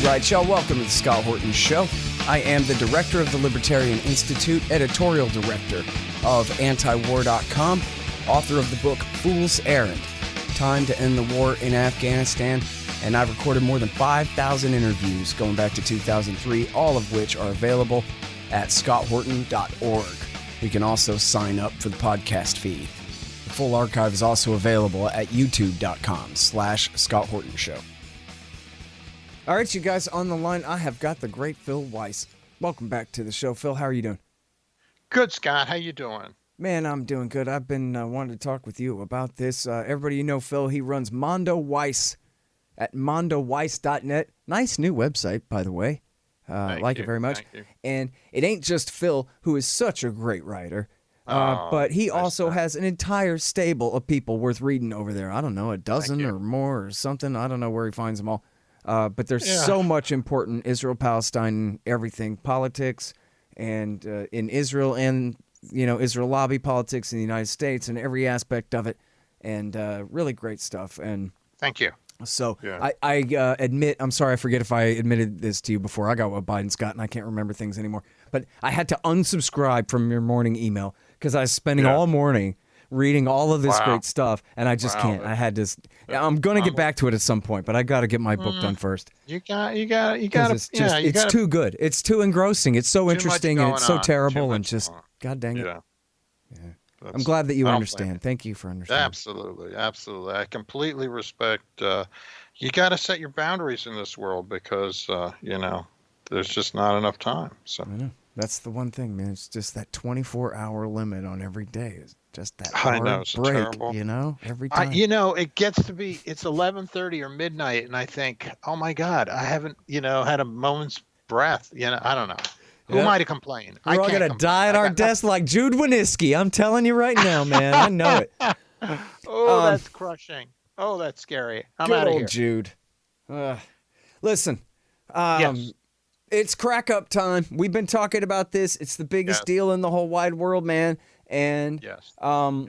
right, y'all. Welcome to the Scott Horton Show. I am the director of the Libertarian Institute, editorial director of antiwar.com, author of the book Fool's Errand, Time to End the War in Afghanistan, and I've recorded more than 5,000 interviews going back to 2003, all of which are available at scotthorton.org. You can also sign up for the podcast feed. The full archive is also available at youtube.com/Scott Horton Show. All right, you guys, on the line, I have got the great Phil Weiss. Welcome back to the show. Phil, how are you doing? Good, Scott. How you doing? Man, I'm doing good. I've been wanting to talk with you about this. Everybody, you know Phil, he runs Mondo Weiss at mondoweiss.net. Nice new website, by the way. Like it very much. And it ain't just Phil, who is such a great writer, but he also has an entire stable of people worth reading over there. I don't know, a dozen or more or something. I don't know where he finds them all. But there's so much important Israel-Palestine, everything, politics, and in Israel and, you know, Israel lobby politics in the United States and every aspect of it, and really great stuff. And thank you. So I admit, I'm sorry, I forget if I admitted this to you before. I got what Biden's got, and I can't remember things anymore. But I had to unsubscribe from your morning email because I was spending all morning reading all of this great stuff, and I just can't. I had to. I'm going to get back to it at some point, but I got to get my book done first. You got. It's too good. It's too engrossing. It's so interesting, and it's so terrible, and just God dang it. Yeah. I'm glad that you understand. Thank you for understanding. Absolutely. I completely respect. You got to set your boundaries in this world because you know there's just not enough time. So I know. That's the one thing, man. It's just that 24-hour limit on every day. It's just that hard break, terrible. You know, every time. It gets to be, it's 11:30 or midnight, and I think, oh my God, I haven't, had a moment's breath. I don't know. Who am I to complain? We're all going to die at our desk like Jude Winniski. I'm telling you right now, man. I know it. That's crushing. Oh, that's scary. I'm out of here. Jude. Listen. Yes. It's crack up time. We've been talking about this. It's the biggest deal in the whole wide world, man. And I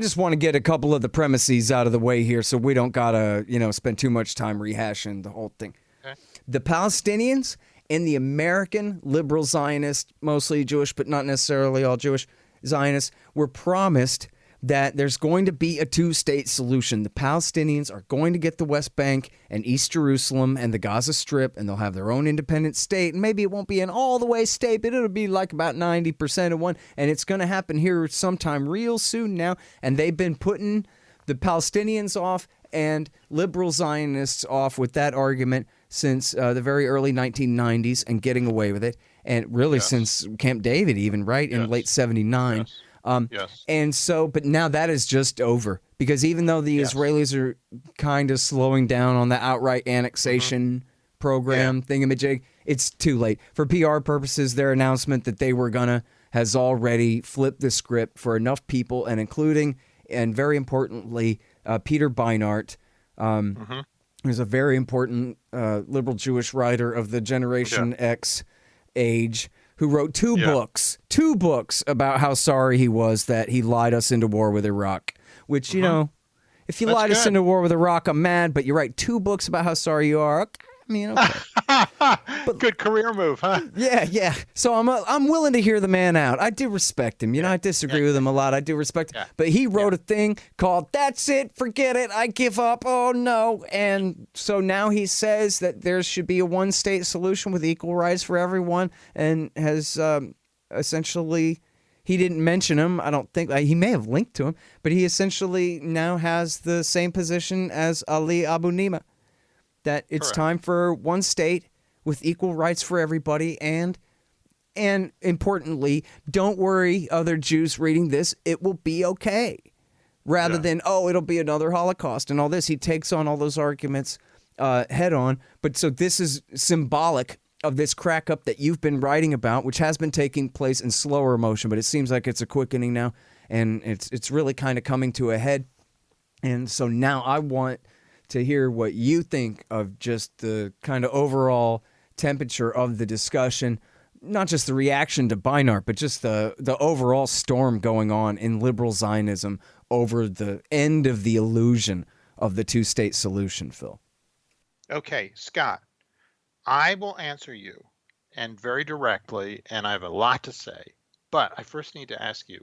just want to get a couple of the premises out of the way here so we don't got to, spend too much time rehashing the whole thing. Okay. The Palestinians and the American liberal Zionists, mostly Jewish, but not necessarily all Jewish Zionists, were promised that there's going to be a two-state solution. The Palestinians are going to get the West Bank and East Jerusalem and the Gaza Strip, and they'll have their own independent state. And maybe it won't be an all-the-way state, but it'll be like about 90% of one. And it's going to happen here sometime real soon now. And they've been putting the Palestinians off and liberal Zionists off with that argument since the very early 1990s and getting away with it. And really since Camp David even, right, in late 79. And so, but now that is just over because even though the Israelis are kind of slowing down on the outright annexation program thingamajig, it's too late. For PR purposes, their announcement that they were gonna has already flipped the script for enough people, and including, and very importantly, Peter Beinart, who's a very important liberal Jewish writer of the Generation X age, who wrote two books about how sorry he was that he lied us into war with Iraq, which, if you lied us into war with Iraq, I'm mad, but you write 2 books about how sorry you are. I mean, okay. But, good career move, huh? Yeah. So I'm willing to hear the man out. I do respect him. I disagree with him a lot. I do respect him. But he wrote a thing called "That's It, Forget It, I Give Up, Oh No." And so now he says that there should be a one-state solution with equal rights for everyone, and has essentially, he didn't mention him. I don't think, he may have linked to him, but he essentially now has the same position as Ali Abu Nima. That it's time for one state with equal rights for everybody, and importantly, don't worry, other Jews reading this, it will be okay. Rather than, it'll be another Holocaust and all this. He takes on all those arguments head on. But so this is symbolic of this crack up that you've been writing about, which has been taking place in slower motion, but it seems like it's a quickening now, and it's really kind of coming to a head. And so now I want to hear what you think of just the kind of overall temperature of the discussion, not just the reaction to Beinart, but just the overall storm going on in liberal Zionism over the end of the illusion of the two-state solution, Phil. Okay, Scott, I will answer you, and very directly, and I have a lot to say. But I first need to ask you,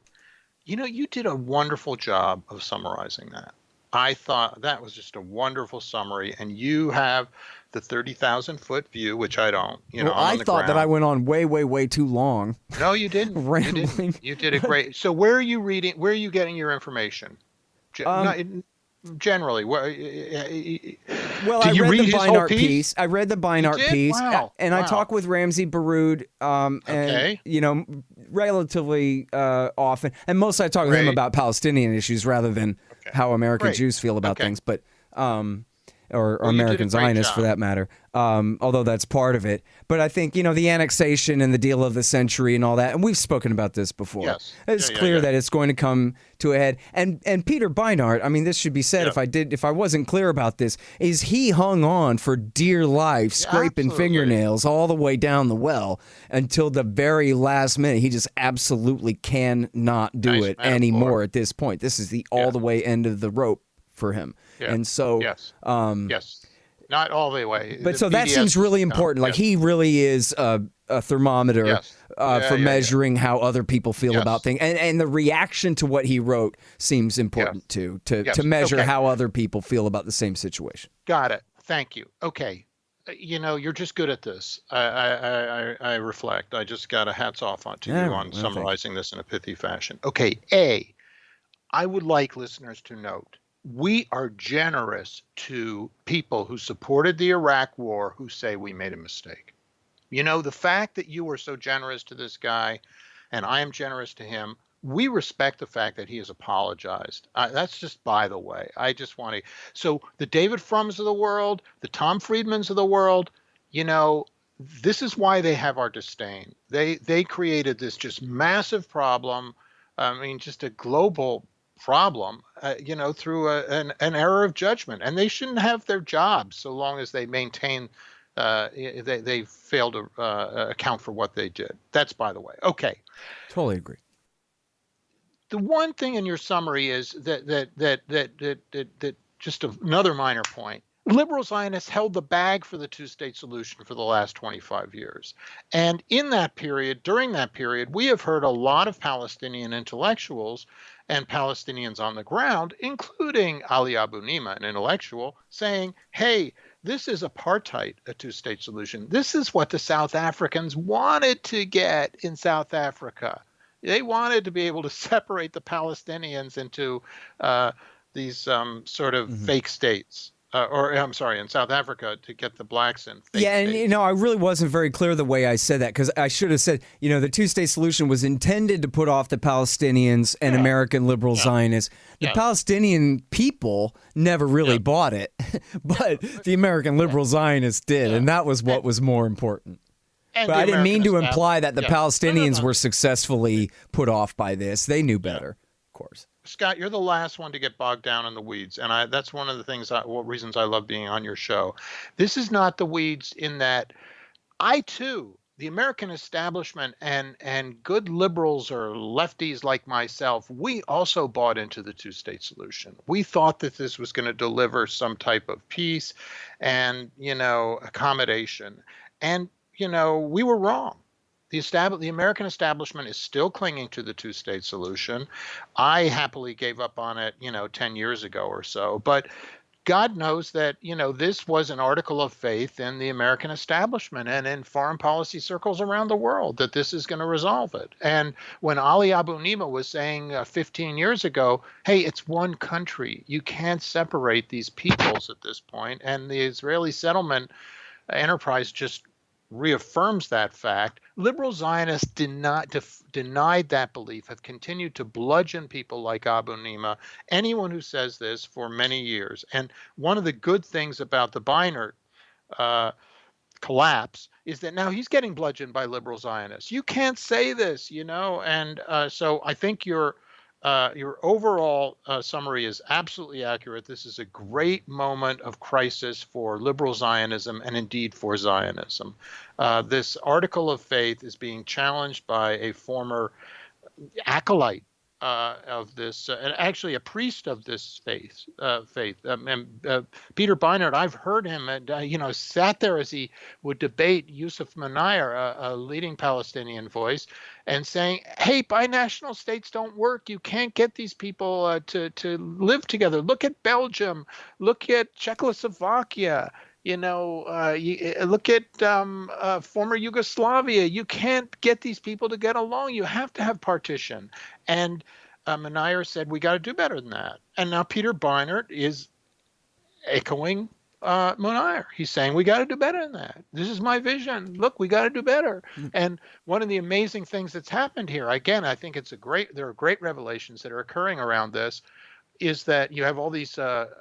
you did a wonderful job of summarizing that. I thought that was just a wonderful summary, and you have the 30,000-foot view, which I don't. Well, I'm on I the thought that ground. I went on way, way, way too long. No, you didn't. Rambling. You didn't. You did a great. So where are you reading? Where are you getting your information? Generally, well, I read the Beinart piece? piece. I read the Beinart piece, wow. And I talk with Ramsey Baroud, okay. and relatively often, and mostly I talk with him about Palestinian issues rather than how American Jews feel about things, but or American Zionists for that matter, although that's part of it. But I think, the annexation and the deal of the century and all that, and we've spoken about this before. Yes. It's clear that it's going to come to a head. And Peter Beinart, I mean, this should be said if I wasn't clear about this, is he hung on for dear life, scraping fingernails all the way down the well until the very last minute. He just absolutely cannot do it anymore at this point. This is the all the way end of the rope for him. Yeah. And so yes, not all the way, but so that seems really important. Like he really is a thermometer for measuring how other people feel about things, and the reaction to what he wrote seems important too, to measure how other people feel about the same situation. Got it. Thank you. Okay. You're just good at this. I reflect. I just got a hats off to you on summarizing this in a pithy fashion. Okay. I would like listeners to note, we are generous to people who supported the Iraq war who say we made a mistake. The fact that you were so generous to this guy and I am generous to him, we respect the fact that he has apologized. That's just by the way. I just want to. So the David Frums of the world, the Tom Friedmans of the world, this is why they have our disdain. They created this just massive problem. I mean, just a global problem, through an error of judgment, and they shouldn't have their jobs so long as they maintain. They fail to account for what they did. That's by the way. Okay, totally agree. The one thing in your summary is that just another minor point. Liberal Zionists held the bag for the two-state solution for the last 25 years. And in that period, during that period, we have heard a lot of Palestinian intellectuals and Palestinians on the ground, including Ali Abu Nima, an intellectual, saying, hey, this is apartheid, a two-state solution. This is what the South Africans wanted to get in South Africa. They wanted to be able to separate the Palestinians into these sort of fake states. In South Africa to get the blacks in. And I really wasn't very clear the way I said that, because I should have said, the two-state solution was intended to put off the Palestinians and American liberal Zionists. The Palestinian people never really bought it, but the American liberal Zionists did, and that was what was more important. But I didn't mean to imply that the Palestinians were successfully put off by this. They knew better, of course. Scott, you're the last one to get bogged down in the weeds, and that's one of the reasons I love being on your show. This is not the weeds in that I too, the American establishment and good liberals or lefties like myself, we also bought into the two-state solution. We thought that this was going to deliver some type of peace and accommodation, and we were wrong. The American establishment is still clinging to the two-state solution. I happily gave up on it, 10 years ago or so. But God knows that, this was an article of faith in the American establishment and in foreign policy circles around the world that this is going to resolve it. And when Ali Abu Nima was saying 15 years ago, hey, it's one country. You can't separate these peoples at this point. And the Israeli settlement enterprise just reaffirms that fact. Liberal Zionists denied that belief, have continued to bludgeon people like Abu Nima, anyone who says this, for many years. And one of the good things about the Beinart collapse is that now he's getting bludgeoned by liberal Zionists. You can't say this, and so I think your overall summary is absolutely accurate. This is a great moment of crisis for liberal Zionism and indeed for Zionism. This article of faith is being challenged by a former acolyte of this, and actually a priest of this faith. Peter Beinart, I've heard him, and sat there as he would debate Yusuf Munayr, a leading Palestinian voice, and saying, "Hey, binational states don't work. You can't get these people to live together. Look at Belgium. Look at Czechoslovakia." Look at former Yugoslavia. You can't get these people to get along. You have to have partition. And Munayr said, we got to do better than that. And now Peter Beinart is echoing Munayr. He's saying, we got to do better than that. This is my vision. Look, we got to do better. And one of the amazing things that's happened here, again, I think there are great revelations that are occurring around this, is that you have all these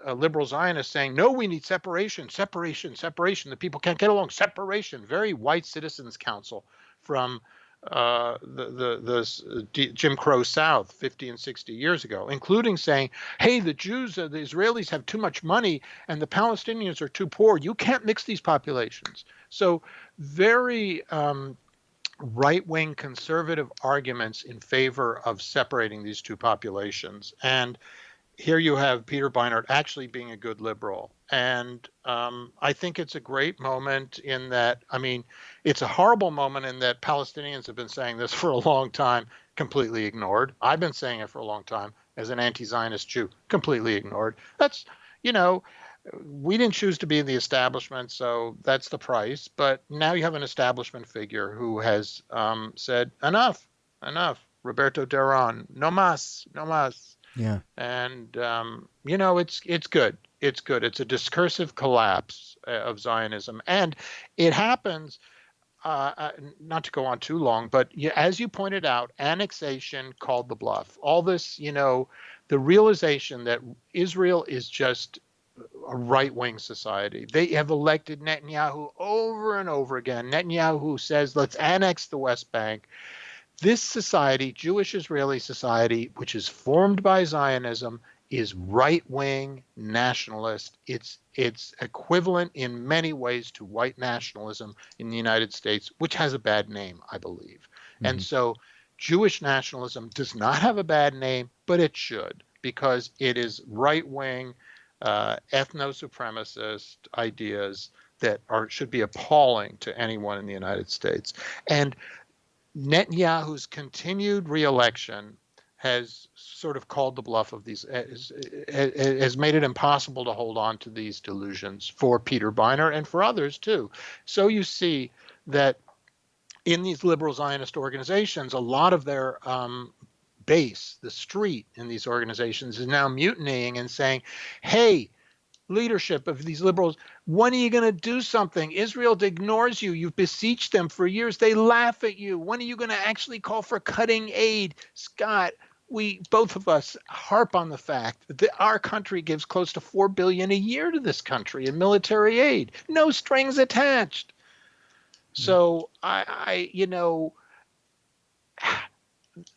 liberal Zionists saying, no, we need separation, separation, separation. The people can't get along. Separation. Very white citizens council from the Jim Crow South 50 and 60 years ago, including saying, hey, the Jews, the Israelis have too much money and the Palestinians are too poor. You can't mix these populations. So very right-wing conservative arguments in favor of separating these two populations. And here you have Peter Beinart actually being a good liberal. And I think it's a great moment in that, it's a horrible moment in that Palestinians have been saying this for a long time, completely ignored. I've been saying it for a long time as an anti-Zionist Jew, completely ignored. That's, we didn't choose to be in the establishment, so that's the price. But now you have an establishment figure who has said, enough. Roberto Duran, no más, no más. Yeah. And, it's good. It's good. It's a discursive collapse of Zionism. And it happens, not to go on too long, but as you pointed out, annexation called the bluff. All this, the realization that Israel is just a right-wing society. They have elected Netanyahu over and over again. Netanyahu says, let's annex the West Bank. This society, Jewish Israeli society, which is formed by Zionism, is right-wing nationalist. It's equivalent in many ways to white nationalism in the United States, which has a bad name, I believe. Mm-hmm. And so Jewish nationalism does not have a bad name, but it should, because it is right-wing, ethno-supremacist ideas that should be appalling to anyone in the United States. And Netanyahu's continued re-election has sort of called the bluff of these, has made it impossible to hold on to these delusions for Peter Beinart and for others too. So you see that in these liberal Zionist organizations, a lot of their base, the street in these organizations, is now mutinying and saying, hey, leadership of these liberals, when are you going to do something? Israel ignores you. You've beseeched them for years. They laugh at you. When are you going to actually call for cutting aid? Scott, both of us harp on the fact that our country gives close to $4 billion a year to this country in military aid. No strings attached. So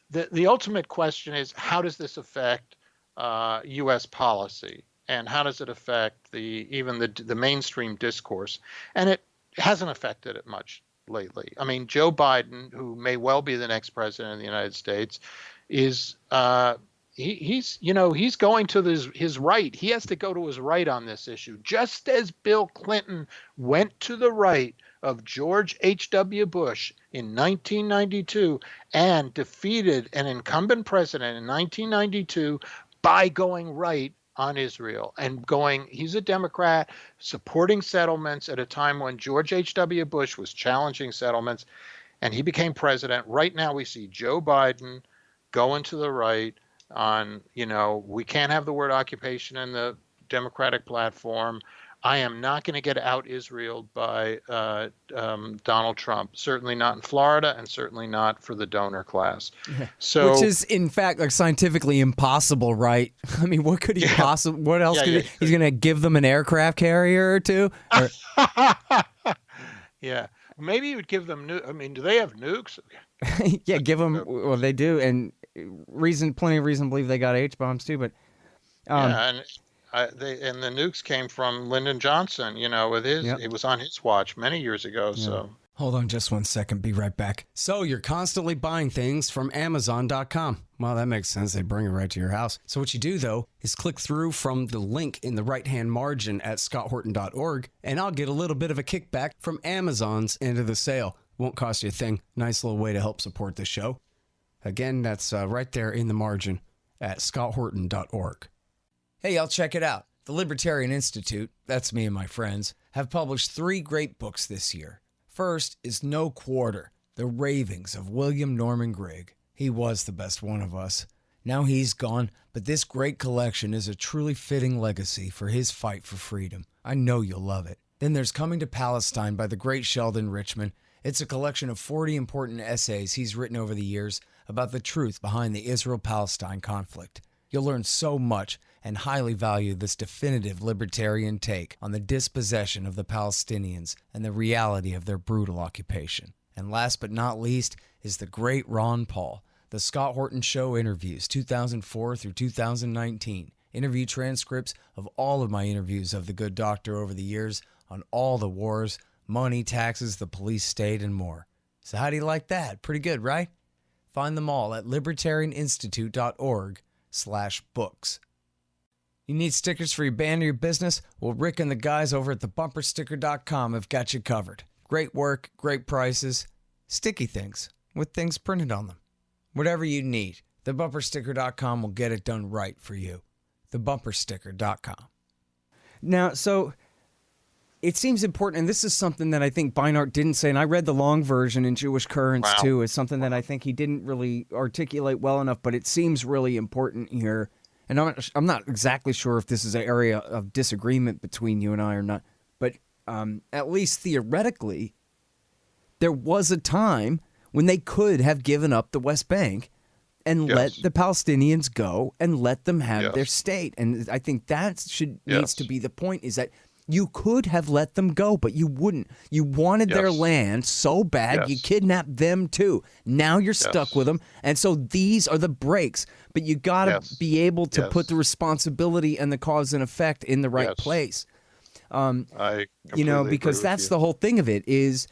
the ultimate question is, how does this affect U.S. policy? And how does it affect even the mainstream discourse? And it hasn't affected it much lately. Joe Biden, who may well be the next president of the United States, is he's going to his right. He has to go to his right on this issue, just as Bill Clinton went to the right of George H.W. Bush in 1992 and defeated an incumbent president in 1992 by going right on Israel and he's a Democrat supporting settlements at a time when George H.W. Bush was challenging settlements, and he became president. Right now we see Joe Biden going to the right on, we can't have the word occupation in the Democratic platform. I am not going to get out Israel by Donald Trump. Certainly not in Florida, and certainly not for the donor class. So, which is, in fact, scientifically impossible, right? What could he possibly? What else could he? He's going to give them an aircraft carrier or two? Or... Yeah, maybe he would give them do they have nukes? Yeah, give them. Well, they do, and plenty of reason to believe they got H-bombs too. But and the nukes came from Lyndon Johnson, with his, it was on his watch many years ago. Yeah. So Hold on just 1 second. Be right back. So you're constantly buying things from Amazon.com. Well, that makes sense. They bring it right to your house. So what you do, though, is click through from the link in the right-hand margin at scotthorton.org, and I'll get a little bit of a kickback from Amazon's end of the sale. Won't cost you a thing. Nice little way to help support the show. Again, that's right there in the margin at scotthorton.org. Hey, y'all, check it out. The Libertarian Institute, that's me and my friends, have published 3 great books this year. First is No Quarter, The Ravings of William Norman Grigg. He was the best one of us. Now he's gone, but this great collection is a truly fitting legacy for his fight for freedom. I know you'll love it. Then there's Coming to Palestine by the great Sheldon Richman. It's a collection of 40 important essays he's written over the years about the truth behind the Israel-Palestine conflict. You'll learn so much and highly value this definitive libertarian take on the dispossession of the Palestinians and the reality of their brutal occupation. And last but not least is the great Ron Paul, The Scott Horton Show Interviews, 2004 through 2019. Interview transcripts of all of my interviews of the good doctor over the years on all the wars, money, taxes, the police state, and more. So how do you like that? Pretty good, right? Find them all at libertarianinstitute.org/books. You need stickers for your band or your business? Well, Rick and the guys over at thebumpersticker.com have got you covered. Great work, great prices, sticky things with things printed on them. Whatever you need, thebumpersticker.com will get it done right for you. Thebumpersticker.com. Now, so it seems important, and this is something that I think Beinart didn't say, and I read the long version in Jewish Currents too. It's something that I think he didn't really articulate well enough, but it seems really important here. And I'm not exactly sure if this is an area of disagreement between you and I or not, but at least theoretically, there was a time when they could have given up the West Bank and let the Palestinians go and let them have their state. And I think that needs to be the point, is that you could have let them go, but you wouldn't. You wanted their land so bad, you kidnapped them too. Now you're stuck with them. And so these are the breaks. But you got to be able to put the responsibility and the cause and effect in the right place. Because that's the whole thing of it is,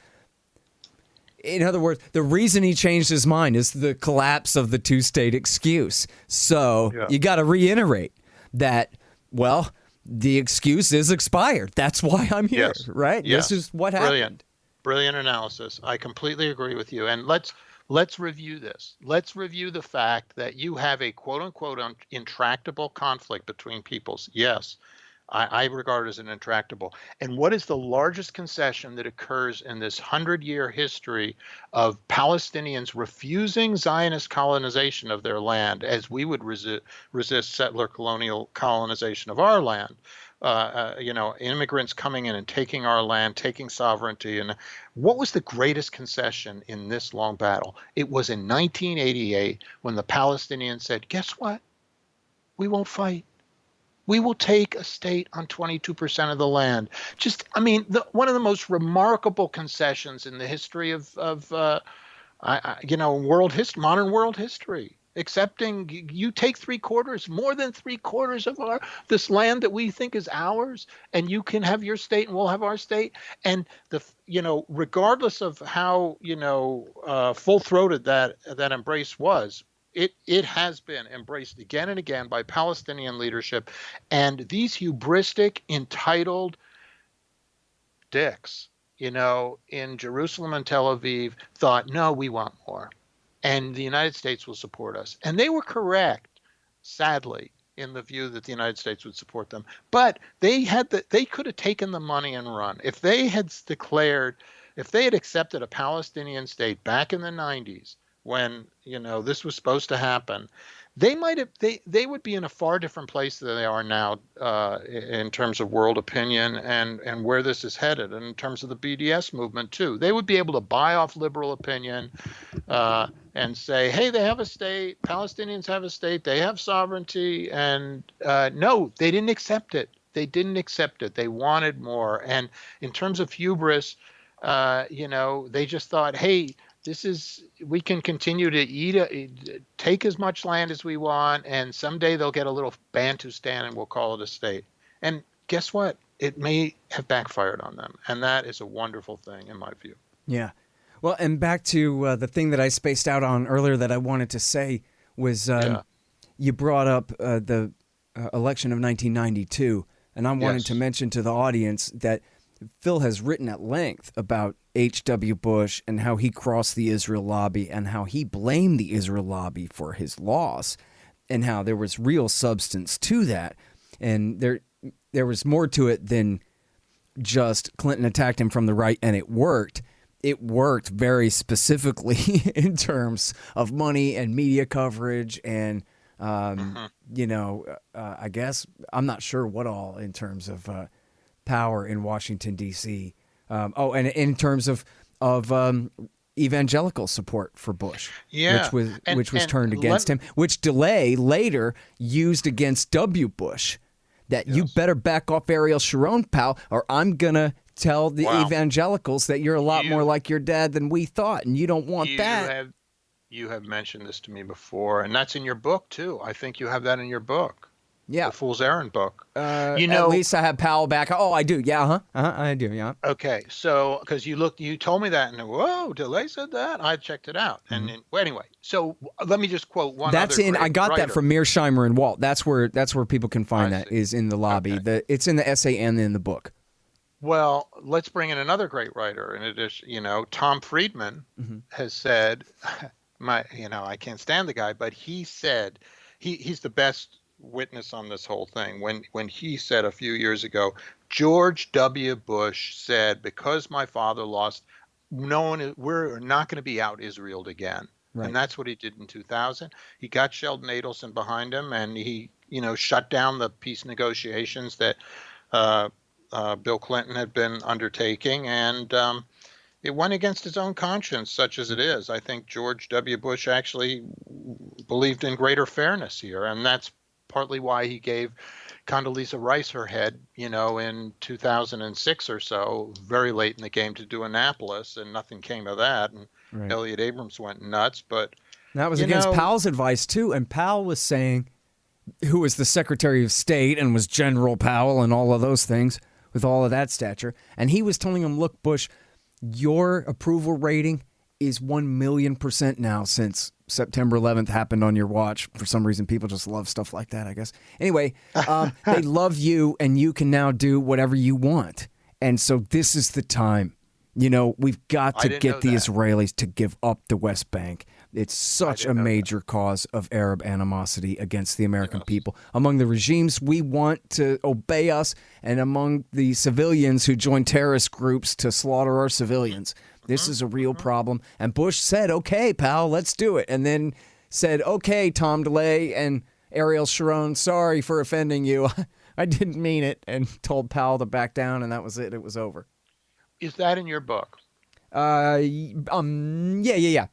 in other words, the reason he changed his mind is the collapse of the two-state excuse. So you got to reiterate that, well, the excuse is expired. That's why I'm here, right? This is what happened. Brilliant analysis. I completely agree with you. And let's review this. Let's review the fact that you have a quote-unquote intractable conflict between peoples. Yes, I regard it as an intractable. And what is the largest concession that occurs in this 100-year history of Palestinians refusing Zionist colonization of their land, as we would resist settler colonial colonization of our land? Immigrants coming in and taking our land, taking sovereignty. And what was the greatest concession in this long battle? It was in 1988 when the Palestinians said, guess what? We won't fight. We will take a state on 22% of the land. One of the most remarkable concessions in the history of world history, modern world history. Accepting you take more than three quarters of this land that we think is ours, and you can have your state and we'll have our state. And regardless of how full-throated that embrace was, it has been embraced again and again by Palestinian leadership, and these hubristic, entitled dicks, in Jerusalem and Tel Aviv thought, no, we want more. And the United States will support us. And they were correct, sadly, in the view that the United States would support them. But they could have taken the money and run. If they had accepted a Palestinian state back in the 90s, when this was supposed to happen, they would be in a far different place than they are now in terms of world opinion and where this is headed, and in terms of the BDS movement too. They would be able to buy off liberal opinion and say, hey, they have a state, Palestinians have a state, they have sovereignty, and no, they didn't accept it. They didn't accept it. They wanted more. And in terms of hubris, they just thought, hey, we can continue to take as much land as we want, and someday they'll get a little Bantustan and we'll call it a state. And guess what? It may have backfired on them. And that is a wonderful thing in my view. Yeah. Well, and back to the thing that I spaced out on earlier that I wanted to say was you brought up the election of 1992, and I wanted to mention to the audience that Phil has written at length about H.W. Bush and how he crossed the Israel lobby and how he blamed the Israel lobby for his loss and how there was real substance to that. And there was more to it than just Clinton attacked him from the right and it worked. It worked very specifically in terms of money and media coverage and, I guess I'm not sure what all in terms of power in Washington, D.C. And in terms of evangelical support for Bush, which was turned against him, which DeLay later used against W. Bush, that you better back off Ariel Sharon, pal, or I'm going to tell the evangelicals that you're a lot more like your dad than we thought, and you don't want that. You have mentioned this to me before, and that's in your book, too. I think you have that in your book. Yeah. The Fool's Errand book. At least I have Powell back. Oh, I do. Yeah. I do. Yeah. Okay. So, because you told me that, and whoa, DeLay said that. I checked it out. And anyway, so let me just quote one. I got that from Mearsheimer and Walt. That's where people can find that is in the lobby. Okay. It's in the essay and in the book. Well, let's bring in another great writer. In addition, Tom Friedman has said, I can't stand the guy, but he said he's the best witness on this whole thing when he said a few years ago, George W. Bush said, because my father lost, we're not going to be out Israeled again. Right. And that's what he did in 2000. He got Sheldon Adelson behind him, and he shut down the peace negotiations that Bill Clinton had been undertaking, and it went against his own conscience, such as it is. I think George W. Bush actually believed in greater fairness here, and that's partly why he gave Condoleezza Rice her head, in 2006 or so, very late in the game, to do Annapolis, and nothing came of that. And Elliot Abrams went nuts, but that was against Powell's advice too. And Powell was saying, who was the Secretary of State and was General Powell and all of those things with all of that stature, and he was telling him, "Look, Bush, your approval rating is 1,000,000% now since September 11th happened on your watch." For some reason, people just love stuff like that, I guess. Anyway, they love you, and you can now do whatever you want. And so this is the time. We've got to get the Israelis to give up the West Bank. It's such a major cause of Arab animosity against the American people. Among the regimes we want to obey us, and among the civilians who join terrorist groups to slaughter our civilians. This is a real problem. And Bush said, okay, pal, let's do it. And then said, okay, Tom DeLay and Ariel Sharon, sorry for offending you. I didn't mean it. And told Powell to back down, and that was it. It was over. Is that in your book? Yeah.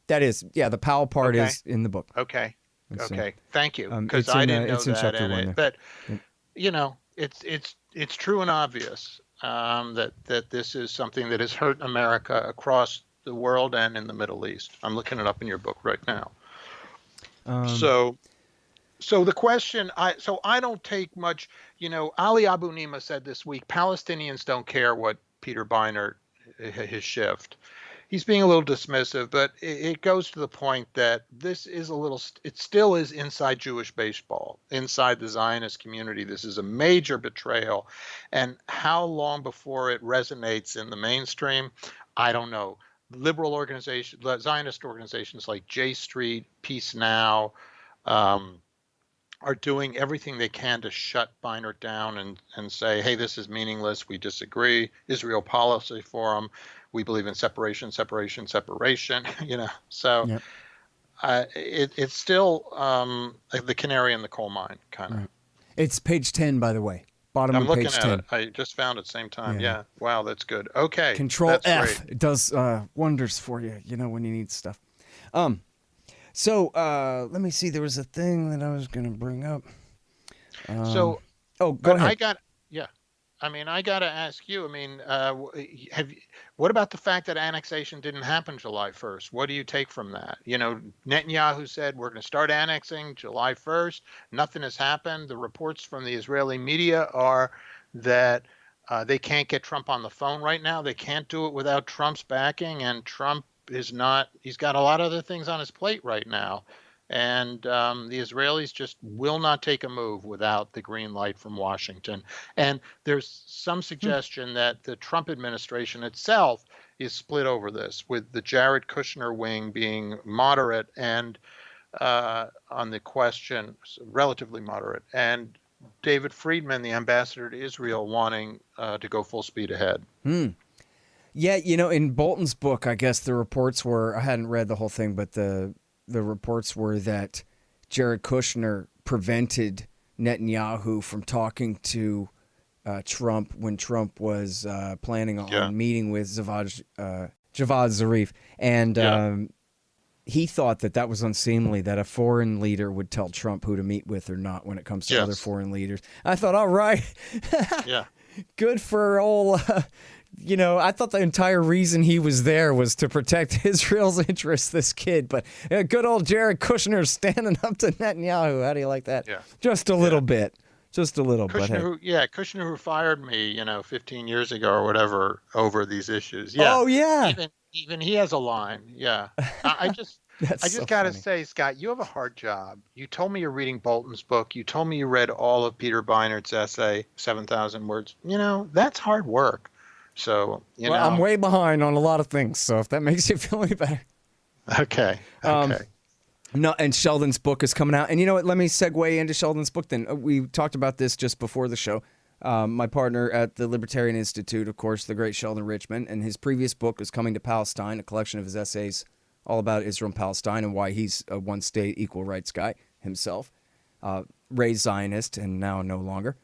That is. Yeah, the Powell part is in the book. Okay. Thank you. Because I didn't know that. But, it's true and obvious. That this is something that has hurt America across the world and in the Middle East. I'm looking it up in your book right now. So the question, I don't take much, Ali Abu Nima said this week, Palestinians don't care what Peter Beinart, his shift. He's being a little dismissive, but it goes to the point that this is it still is inside Jewish baseball, inside the Zionist community. This is a major betrayal. And how long before it resonates in the mainstream, I don't know. Liberal organizations, Zionist organizations like J Street, Peace Now, are doing everything they can to shut Beinart down and say, hey, this is meaningless. We disagree. Israel Policy Forum. We believe in separation. So it's still the canary in the coal mine, kind of. Right. It's page 10, by the way. Bottom of page 10. I'm looking at it. I just found it same time. Yeah. Wow, that's good. Okay. Control F. Great. It does wonders for you, when you need stuff. So let me see. There was a thing that I was going to bring up. Go ahead. I got to ask you. What about the fact that annexation didn't happen July 1st? What do you take from that? Netanyahu said we're going to start annexing July 1st. Nothing has happened. The reports from the Israeli media are that They can't get Trump on the phone right now. They can't do it without Trump's backing, and Trump is not, he's got a lot of other things on his plate right now. And the Israelis just will not take a move without the green light from Washington. And there's some suggestion that the Trump administration itself is split over this, with the Jared Kushner wing being moderate and on the question, relatively moderate, and David Friedman, the ambassador to Israel, wanting to go full speed ahead. Yeah, in Bolton's book, I guess the reports were, I hadn't read the whole thing, but the reports were that Jared Kushner prevented Netanyahu from talking to Trump when Trump was planning on meeting with Javad Zarif. And he thought that was unseemly, that a foreign leader would tell Trump who to meet with or not when it comes to other foreign leaders. I thought, all right. Good for old, I thought the entire reason he was there was to protect Israel's interests, this kid. But good old Jared Kushner standing up to Netanyahu. How do you like that? Just a little bit. Just a little bit. Kushner, who fired me, 15 years ago or whatever over these issues. Oh, yeah. Even he has a line. I just got to say, Scott, you have a hard job. You told me you're reading Bolton's book. You told me you read all of Peter Beinart's essay, 7,000 words. That's hard work. So, I'm way behind on a lot of things. So if that makes you feel any better. Okay. No, and Sheldon's book is coming out. And you know what? Let me segue into Sheldon's book then. We talked about this just before the show. My partner at the Libertarian Institute, of course, the great Sheldon Richman, and his previous book is Coming to Palestine, a collection of his essays all about Israel and Palestine and why he's a one-state equal rights guy himself, raised Zionist and now no longer.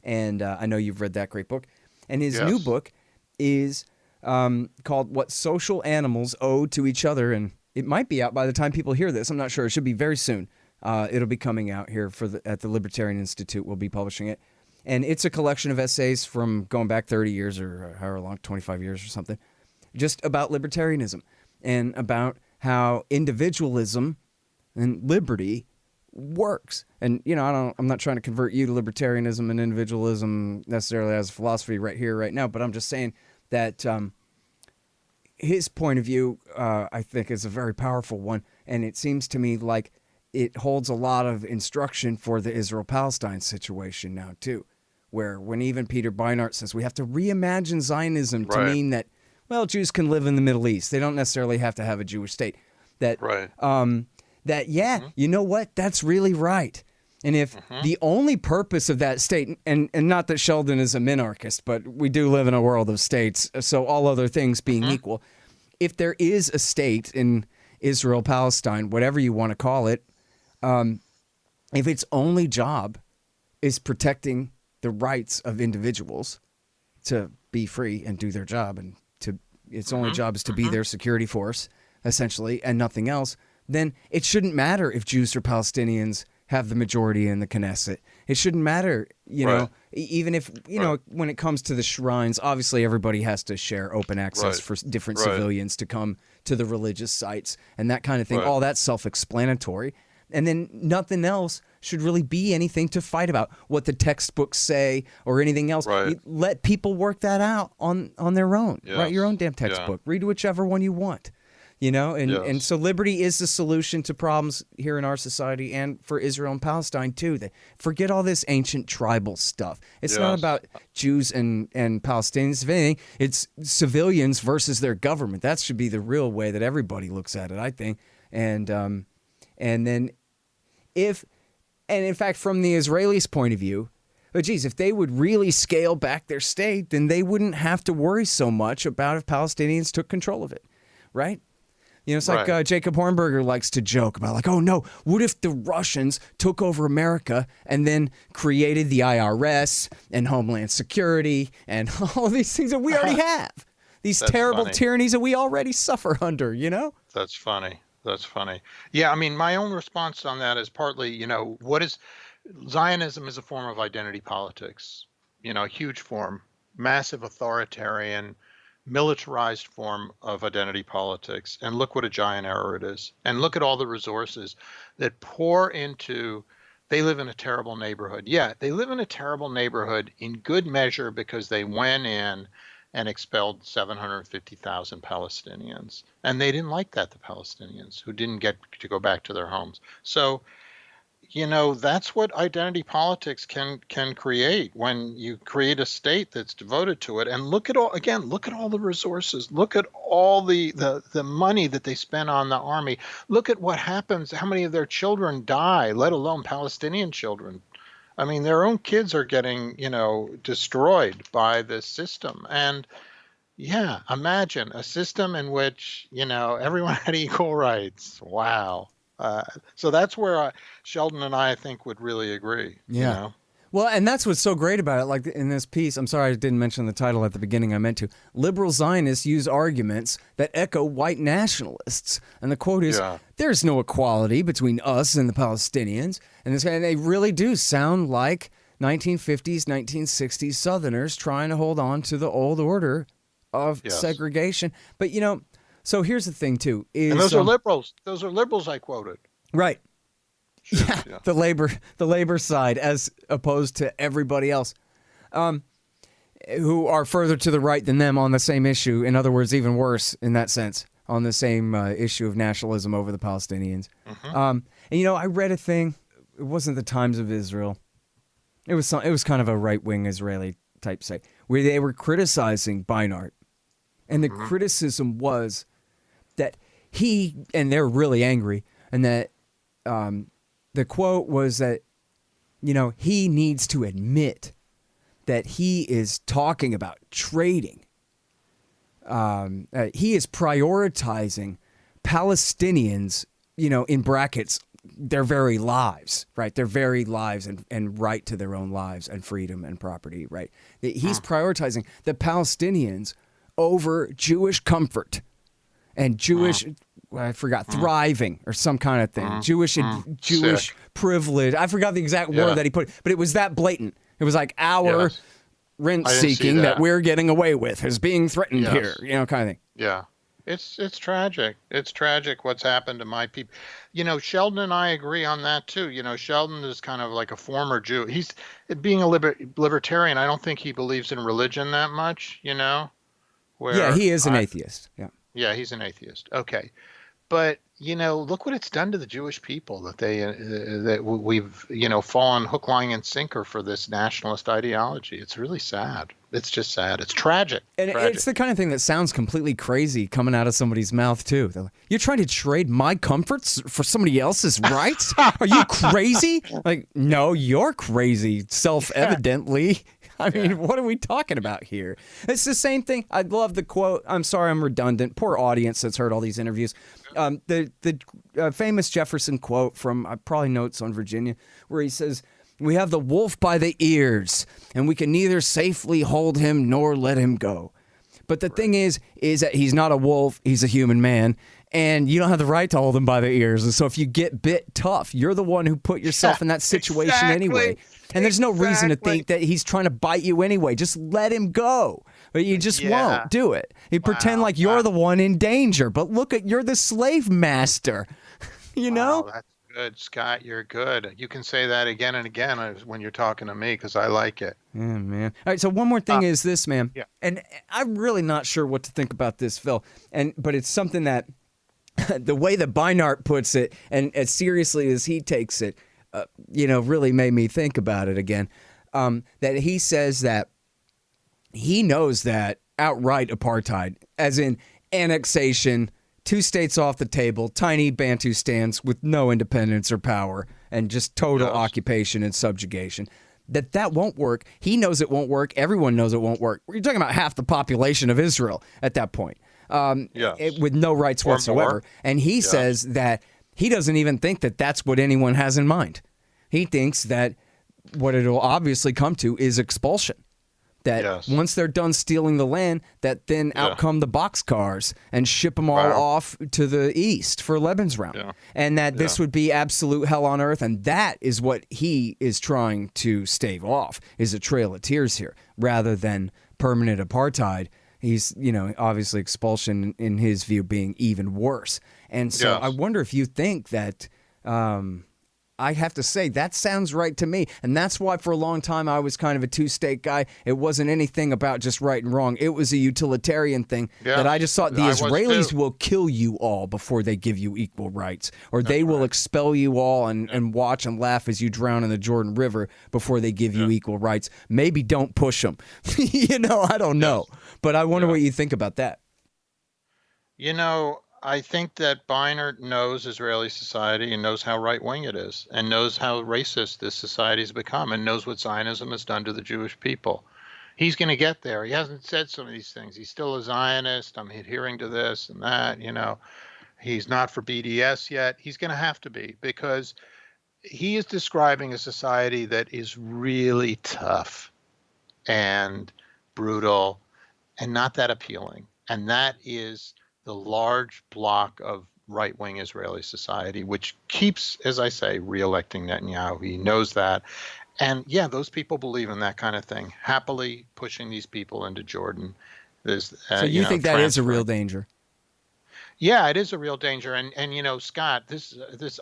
And I know you've read that great book. And his new book is called What Social Animals Owe to Each Other, and it might be out by the time people hear this. I'm not sure. It should be very soon. It'll be coming out here at the Libertarian Institute. We'll be publishing it. And it's a collection of essays from going back 30 years or however long, 25 years or something, just about libertarianism and about how individualism and liberty works. And, I'm not trying to convert you to libertarianism and individualism necessarily as a philosophy right here, right now, but I'm just saying that his point of view, I think, is a very powerful one. And it seems to me like it holds a lot of instruction for the Israel-Palestine situation now, too, where when even Peter Beinart says we have to reimagine Zionism to mean that, well, Jews can live in the Middle East. They don't necessarily have to have a Jewish state. That, you know what? That's really right. And if the only purpose of that state, and not that Sheldon is a minarchist, but we do live in a world of states, so all other things being equal, if there is a state in Israel, Palestine, whatever you want to call it, if its only job is protecting the rights of individuals to be free and do their job, and its only job is to be their security force, essentially, and nothing else, then it shouldn't matter if Jews or Palestinians have the majority in the Knesset. It shouldn't matter, even if, when it comes to the shrines, obviously everybody has to share open access for different civilians to come to the religious sites and that kind of thing. All that's self-explanatory. And then nothing else should really be anything to fight about, what the textbooks say or anything else. Let people work that out on their own. Write your own damn textbook. Read whichever one you want. And so liberty is the solution to problems here in our society and for Israel and Palestine, too. Forget all this ancient tribal stuff. It's not about Jews and Palestinians. If anything, it's civilians versus their government. That should be the real way that everybody looks at it, I think. And then in fact, from the Israelis' point of view, if they would really scale back their state, then they wouldn't have to worry so much about if Palestinians took control of it, right? It's like Jacob Hornberger likes to joke about, like, oh, no, what if the Russians took over America and then created the IRS and Homeland Security and all of these things that we already have? These terrible tyrannies that we already suffer under, That's funny. Yeah, I mean, my own response on that is partly, what is Zionism is a form of identity politics, a huge form, massive authoritarian, militarized form of identity politics. And look what a giant error it is. And look at all the resources that pour into They live in a terrible neighborhood. Yeah, they live in a terrible neighborhood in good measure because they went in and expelled 750,000 Palestinians. And they didn't like that, the Palestinians, who didn't get to go back to their homes. So, that's what identity politics can create when you create a state that's devoted to it. And look at all the resources. Look at all the money that they spend on the army. Look at what happens, how many of their children die, let alone Palestinian children. I mean, their own kids are getting, destroyed by this system. And yeah, imagine a system in which, everyone had equal rights. Wow. So that's where Sheldon and I think would really agree. Yeah. Well, and that's what's so great about it. Like in this piece, I'm sorry I didn't mention the title at the beginning. I meant to. Liberal Zionists use arguments that echo white nationalists. And the quote is, there's no equality between us and the Palestinians. And they really do sound like 1950s, 1960s Southerners trying to hold on to the old order of segregation. But, so here's the thing, too. And those are liberals. Those are liberals I quoted. Right. Yeah, the labor side, as opposed to everybody else, who are further to the right than them on the same issue. In other words, even worse in that sense, on the same issue of nationalism over the Palestinians. And I read a thing. It wasn't the Times of Israel. It was kind of a right-wing Israeli type site where they were criticizing Beinart, and the criticism was that and they're really angry, and that the quote was that, he needs to admit that he is talking about trading. He is prioritizing Palestinians, in brackets, their very lives, right? Their very lives and right to their own lives and freedom and property, right? He's prioritizing the Palestinians over Jewish comfort and Jewish, I forgot, thriving or some kind of thing. Jewish privilege. I forgot the exact word that he put, but it was that blatant. It was like our rent seeking that we're getting away with is being threatened here, kind of thing. Yeah. It's tragic. It's tragic what's happened to my people. Sheldon and I agree on that too. Sheldon is kind of like a former Jew. He's being a libertarian. I don't think he believes in religion that much, Yeah, he is an atheist. Yeah. Yeah, he's an atheist. Okay. But, look what it's done to the Jewish people that we've, fallen hook, line, and sinker for this nationalist ideology. It's really sad. It's just sad. It's tragic. And it's the kind of thing that sounds completely crazy coming out of somebody's mouth, too. They're like, you're trying to trade my comforts for somebody else's rights? Are you crazy? Like, no, you're crazy, self-evidently. I mean, what are we talking about here? It's the same thing. I love the quote. I'm sorry I'm redundant. Poor audience that's heard all these interviews. The famous Jefferson quote from probably Notes on Virginia, where he says, "We have the wolf by the ears, and we can neither safely hold him nor let him go." But the thing is that he's not a wolf. He's a human man. And you don't have the right to hold him by the ears. And so if you get bit tough, you're the one who put yourself in that situation anyway. And there's no reason to think that he's trying to bite you anyway. Just let him go. But you just won't do it. You pretend like you're the one in danger. But look, you're the slave master. know? That's good, Scott. You're good. You can say that again and again when you're talking to me because I like it. Yeah, man. All right, so one more thing is this, man. Yeah. And I'm really not sure what to think about this, Phil. But it's something that the way that Beinart puts it, and as seriously as he takes it, really made me think about it again. That he says that he knows that outright apartheid, as in annexation, 2 states off the table, tiny Bantustans with no independence or power, and just total occupation and subjugation, that won't work. He knows it won't work. Everyone knows it won't work. You're talking about half the population of Israel at that point. With no rights whatsoever. And he says that he doesn't even think that that's what anyone has in mind. He thinks that what it'll obviously come to is expulsion. That once they're done stealing the land, that then out come the boxcars and ship them all off to the east for Lebensraum. Yeah. And that this would be absolute hell on earth. And that is what he is trying to stave off, is a trail of tears here, rather than permanent apartheid. He's, obviously expulsion in his view being even worse. And so I wonder if you think that I have to say, that sounds right to me. And that's why for a long time I was kind of a two-state guy. It wasn't anything about just right and wrong. It was a utilitarian thing that I just thought the Israelis will kill you all before they give you equal rights. Or they will expel you all and watch and laugh as you drown in the Jordan River before they give you equal rights. Maybe don't push them. I don't know. But I wonder what you think about that. I think that Beinart knows Israeli society and knows how right-wing it is and knows how racist this society has become and knows what Zionism has done to the Jewish people. He's going to get there. He hasn't said some of these things. He's still a Zionist. I'm adhering to this and that, He's not for BDS yet. He's going to have to be, because he is describing a society that is really tough and brutal and not that appealing. And that is the large block of right-wing Israeli society, which keeps, as I say, re-electing Netanyahu. He knows that. And those people believe in that kind of thing, happily pushing these people into Jordan. So you think that is a real danger? Yeah, it is a real danger. And Scott,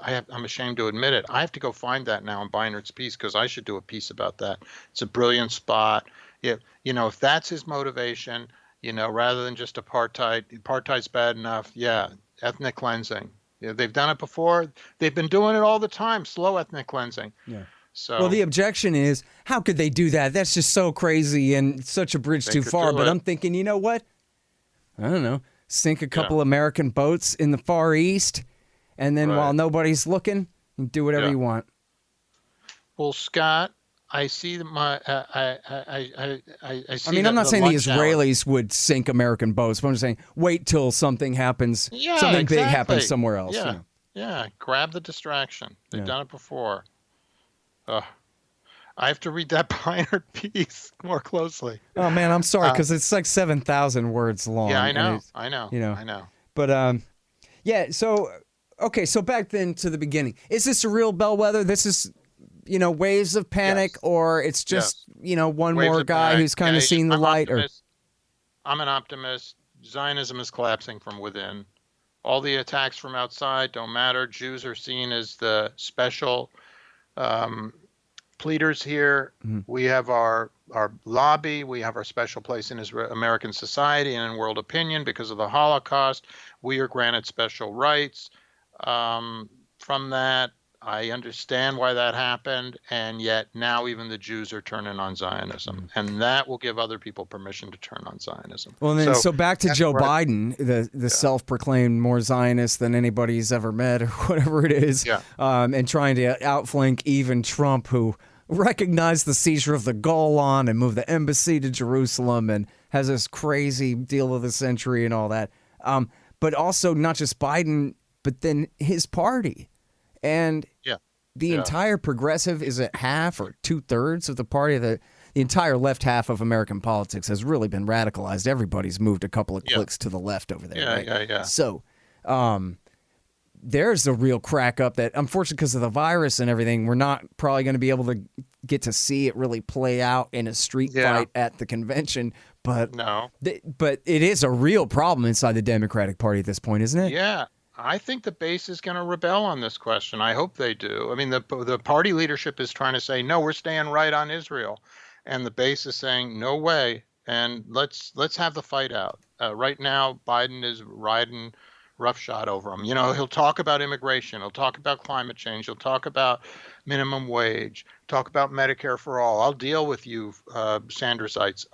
I'm ashamed to admit it. I have to go find that now in Beinart's piece, because I should do a piece about that. It's a brilliant spot. If that's his motivation, rather than just apartheid's bad enough. Yeah, ethnic cleansing. They've done it before. They've been doing it all the time, slow ethnic cleansing. Yeah. So, well, the objection is, how could they do that? That's just so crazy and such a bridge too far. But I'm thinking, you know what? I don't know. Sink a couple American boats in the Far East, and then while nobody's looking, do whatever you want. Well, Scott, I see my. I see. I'm not saying the Israelis would sink American boats, but I'm just saying wait till something happens. Yeah, something big happens somewhere else. Yeah, yeah. Grab the distraction. They've done it before. I have to read that Beinart piece more closely. Oh man, I'm sorry, because it's like 7,000 words long. Yeah, I know. I know. But So okay, so back then to the beginning. Is this a real bellwether? This is. Waves of panic, or it's just, one waves more guy who's kind of seen the light? I'm an optimist. Zionism is collapsing from within. All the attacks from outside don't matter. Jews are seen as the special pleaders here. Mm-hmm. We have our lobby. We have our special place in American society and in world opinion because of the Holocaust. We are granted special rights from that. I understand why that happened, and yet now even the Jews are turning on Zionism, and that will give other people permission to turn on Zionism. Well, then, so back to Joe Biden, the self-proclaimed more Zionist than anybody's ever met, or whatever it is, and trying to outflank even Trump, who recognized the seizure of the Golan and moved the embassy to Jerusalem and has this crazy deal of the century and all that. But also not just Biden, but then his party. And the entire progressive is at half or 2/3 of the party. The entire left half of American politics has really been radicalized. Everybody's moved a couple of clicks to the left over there. Yeah. So there's a real crack up that, unfortunately, because of the virus and everything, we're not probably going to be able to get to see it really play out in a street fight at the convention. But but it is a real problem inside the Democratic Party at this point, isn't it? Yeah. I think the base is going to rebel on this question. I hope they do. I mean, the party leadership is trying to say, no, we're staying right on Israel. And the base is saying, no way. And let's have the fight out. Right now, Biden is riding roughshod over them. He'll talk about immigration. He'll talk about climate change. He'll talk about minimum wage, talk about Medicare for all. I'll deal with you, Sandersites.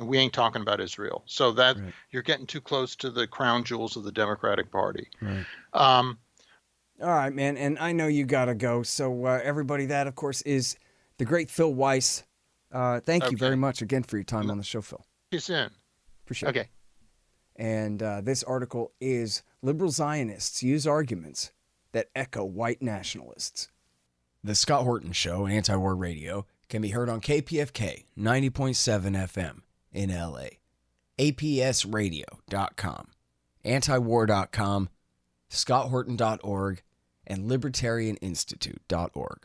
We ain't talking about Israel. So that you're getting too close to the crown jewels of the Democratic Party. Right. All right, man. And I know you got to go. So everybody, that, of course, is the great Phil Weiss. Thank you very much again for your time on the show, Phil. See you soon. Appreciate it. And this article is Liberal Zionists Use Arguments That Echo White Nationalists. The Scott Horton Show, Anti-War Radio, can be heard on KPFK 90.7 FM in LA, APSradio.com, antiwar.com, scotthorton.org, and libertarianinstitute.org.